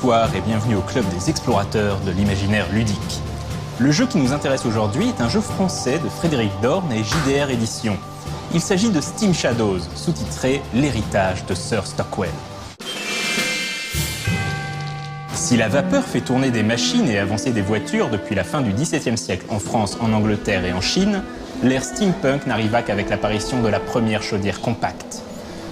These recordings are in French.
Bonsoir et bienvenue au club des explorateurs de l'imaginaire ludique. Le jeu qui nous intéresse aujourd'hui est un jeu français de Frédéric Dorn et JDR Éditions. Il s'agit de Steam Shadows, sous-titré « L'héritage de Sir Stockwell ». Si la vapeur fait tourner des machines et avancer des voitures depuis la fin du XVIIe siècle en France, en Angleterre et en Chine, l'ère steampunk n'arriva qu'avec l'apparition de la première chaudière compacte.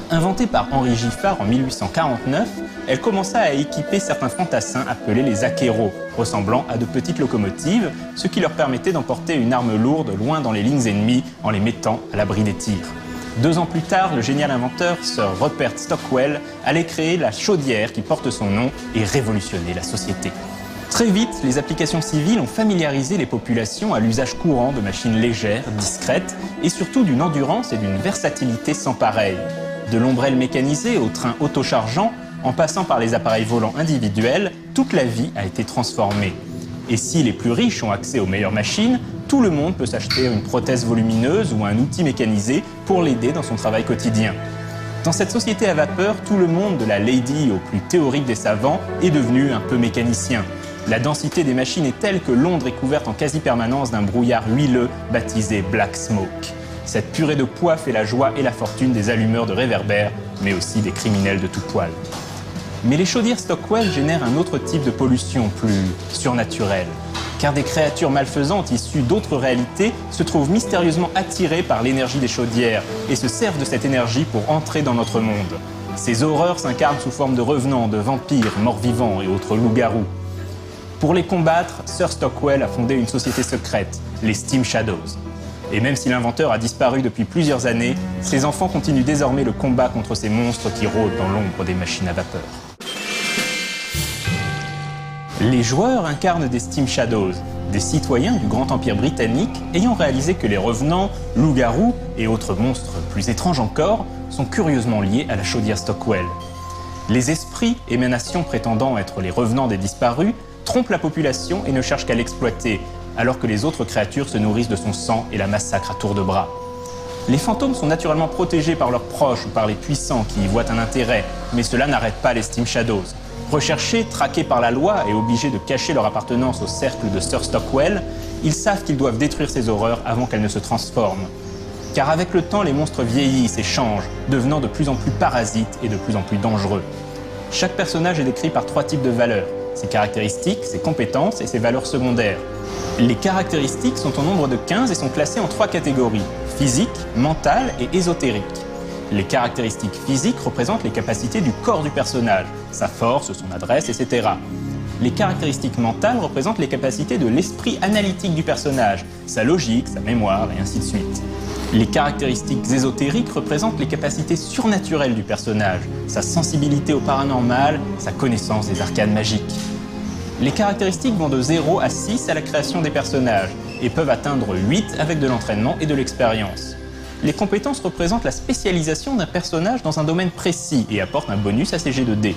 Inventée par Henri Giffard en 1849, elle commença à équiper certains fantassins appelés les acquéros, ressemblant à de petites locomotives, ce qui leur permettait d'emporter une arme lourde loin dans les lignes ennemies en les mettant à l'abri des tirs. 2 ans plus tard, le génial inventeur Sir Rupert Stockwell allait créer la chaudière qui porte son nom et révolutionner la société. Très vite, les applications civiles ont familiarisé les populations à l'usage courant de machines légères, discrètes et surtout d'une endurance et d'une versatilité sans pareil. De l'ombrelle mécanisée au train autochargeant, en passant par les appareils volants individuels, toute la vie a été transformée. Et si les plus riches ont accès aux meilleures machines, tout le monde peut s'acheter une prothèse volumineuse ou un outil mécanisé pour l'aider dans son travail quotidien. Dans cette société à vapeur, tout le monde, de la lady au plus théorique des savants, est devenu un peu mécanicien. La densité des machines est telle que Londres est couverte en quasi-permanence d'un brouillard huileux baptisé Black Smoke. Cette purée de poids fait la joie et la fortune des allumeurs de réverbères, mais aussi des criminels de tout poil. Mais les chaudières Stockwell génèrent un autre type de pollution plus surnaturelle, car des créatures malfaisantes issues d'autres réalités se trouvent mystérieusement attirées par l'énergie des chaudières et se servent de cette énergie pour entrer dans notre monde. Ces horreurs s'incarnent sous forme de revenants, de vampires, morts-vivants et autres loups-garous. Pour les combattre, Sir Stockwell a fondé une société secrète, les Steam Shadows. Et même si l'inventeur a disparu depuis plusieurs années, ses enfants continuent désormais le combat contre ces monstres qui rôdent dans l'ombre des machines à vapeur. Les joueurs incarnent des Steam Shadows, des citoyens du grand empire britannique ayant réalisé que les revenants, loups-garous et autres monstres plus étranges encore sont curieusement liés à la chaudière Stockwell. Les esprits, émanations prétendant être les revenants des disparus, trompent la population et ne cherchent qu'à l'exploiter, alors que les autres créatures se nourrissent de son sang et la massacrent à tour de bras. Les fantômes sont naturellement protégés par leurs proches ou par les puissants qui y voient un intérêt, mais cela n'arrête pas les Steam Shadows. Recherchés, traqués par la loi et obligés de cacher leur appartenance au cercle de Sir Stockwell, ils savent qu'ils doivent détruire ces horreurs avant qu'elles ne se transforment. Car avec le temps, les monstres vieillissent et changent, devenant de plus en plus parasites et de plus en plus dangereux. Chaque personnage est décrit par 3 types de valeurs, ses caractéristiques, ses compétences et ses valeurs secondaires. Les caractéristiques sont au nombre de 15 et sont classées en 3 catégories, physique, mentale et ésotérique. Les caractéristiques physiques représentent les capacités du corps du personnage, sa force, son adresse, etc. Les caractéristiques mentales représentent les capacités de l'esprit analytique du personnage, sa logique, sa mémoire et ainsi de suite. Les caractéristiques ésotériques représentent les capacités surnaturelles du personnage, sa sensibilité au paranormal, sa connaissance des arcanes magiques. Les caractéristiques vont de 0 à 6 à la création des personnages et peuvent atteindre 8 avec de l'entraînement et de l'expérience. Les compétences représentent la spécialisation d'un personnage dans un domaine précis et apportent un bonus à ses jets de dés.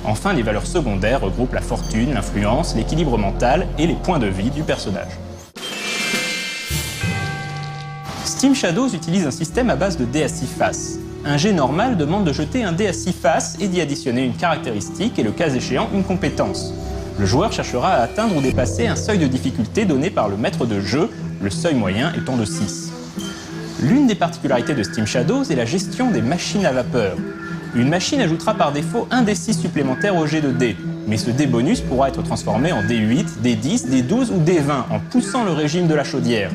Enfin, les valeurs secondaires regroupent la fortune, l'influence, l'équilibre mental et les points de vie du personnage. Steam Shadows utilise un système à base de dés à 6 faces. Un jet normal demande de jeter un dé à 6 faces et d'y additionner une caractéristique et le cas échéant une compétence. Le joueur cherchera à atteindre ou dépasser un seuil de difficulté donné par le maître de jeu, le seuil moyen étant de 6. L'une des particularités de Steam Shadows est la gestion des machines à vapeur. Une machine ajoutera par défaut un D6 supplémentaire au jet de dés, mais ce dé bonus pourra être transformé en D8, D10, D12 ou D20 en poussant le régime de la chaudière.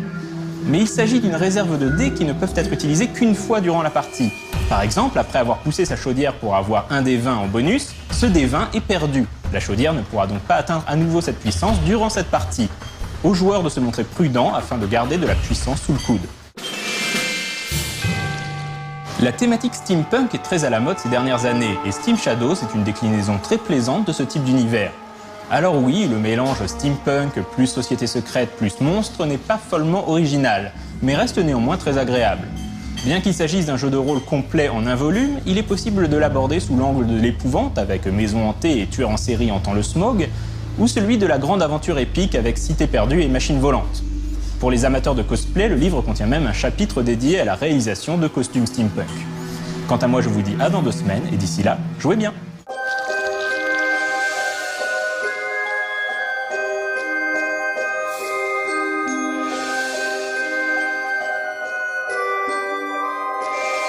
Mais il s'agit d'une réserve de dés qui ne peuvent être utilisés qu'une fois durant la partie. Par exemple, après avoir poussé sa chaudière pour avoir un D20 en bonus, ce D20 est perdu. La chaudière ne pourra donc pas atteindre à nouveau cette puissance durant cette partie. Au joueur de se montrer prudent afin de garder de la puissance sous le coude. La thématique steampunk est très à la mode ces dernières années et Steam Shadows est une déclinaison très plaisante de ce type d'univers. Alors oui, le mélange steampunk plus société secrète plus monstre n'est pas follement original, mais reste néanmoins très agréable. Bien qu'il s'agisse d'un jeu de rôle complet en un volume, il est possible de l'aborder sous l'angle de l'épouvante avec maison hantée et tueur en série hantant le smog, ou celui de la grande aventure épique avec cité perdue et machine volante. Pour les amateurs de cosplay, le livre contient même un chapitre dédié à la réalisation de costumes steampunk. Quant à moi, je vous dis à dans 2 semaines, et d'ici là, jouez bien!